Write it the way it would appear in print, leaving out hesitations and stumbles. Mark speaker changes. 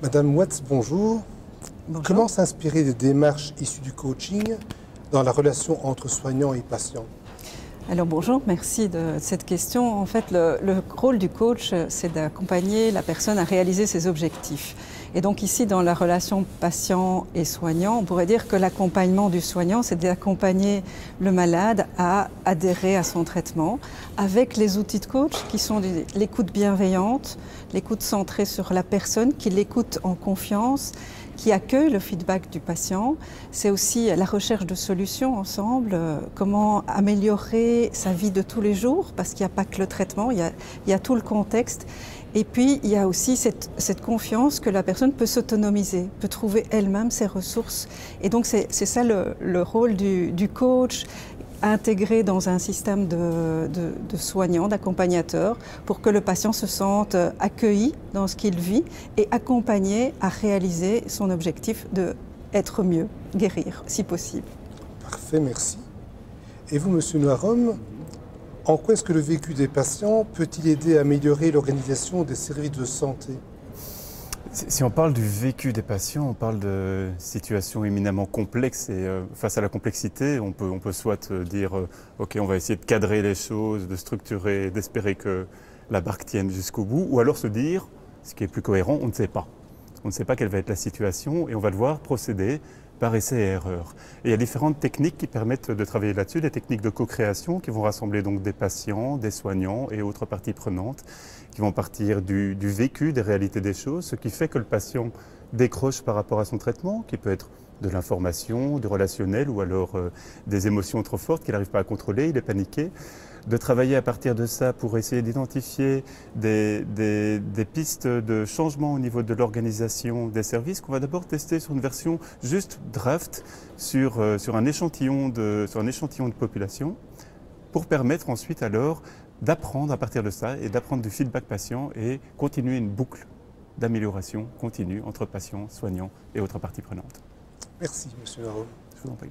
Speaker 1: Madame Watts, bonjour.
Speaker 2: Bonjour.
Speaker 1: Comment s'inspirer des démarches issues du coaching dans la relation entre soignants et patients?
Speaker 2: Alors bonjour, merci de cette question. En fait, le rôle du coach, c'est d'accompagner la personne à réaliser ses objectifs. Et donc ici, dans la relation patient et soignant, on pourrait dire que l'accompagnement du soignant, c'est d'accompagner le malade à adhérer à son traitement avec les outils de coach qui sont l'écoute bienveillante, l'écoute centrée sur la personne, qui l'écoute en confiance, qui accueille le feedback du patient. C'est aussi la recherche de solutions ensemble, comment améliorer sa vie de tous les jours, parce qu'il n'y a pas que le traitement, il y a tout le contexte. Et puis, il y a aussi cette confiance que la personne peut s'autonomiser, peut trouver elle-même ses ressources. Et donc, c'est ça le rôle du coach, intégré dans un système de soignants, d'accompagnateurs, pour que le patient se sente accueilli dans ce qu'il vit et accompagné à réaliser son objectif d'être mieux, guérir, si possible.
Speaker 1: Parfait, merci. Et vous, Monsieur Noirom, en quoi est-ce que le vécu des patients peut-il aider à améliorer l'organisation des services de santé?
Speaker 3: Si on parle du vécu des patients, on parle de situations éminemment complexes et face à la complexité, on peut soit dire ok, on va essayer de cadrer les choses, de structurer, d'espérer que la barque tienne jusqu'au bout, ou alors se dire, ce qui est plus cohérent, on ne sait pas. On ne sait pas quelle va être la situation et on va devoir procéder par essai et erreur. Et il y a différentes techniques qui permettent de travailler là-dessus, des techniques de co-création qui vont rassembler donc des patients, des soignants et autres parties prenantes, qui vont partir du vécu, des réalités des choses, ce qui fait que le patient décroche par rapport à son traitement, qui peut être de l'information, du relationnel ou alors des émotions trop fortes qu'il n'arrive pas à contrôler, il est paniqué. De travailler à partir de ça pour essayer d'identifier des pistes de changement au niveau de l'organisation des services qu'on va d'abord tester sur une version juste draft sur un échantillon de population pour permettre ensuite alors d'apprendre à partir de ça et d'apprendre du feedback patient et continuer une boucle d'amélioration continue entre patients, soignants et autres parties prenantes.
Speaker 1: Merci, Monsieur Noirom.
Speaker 3: Je vous en prie.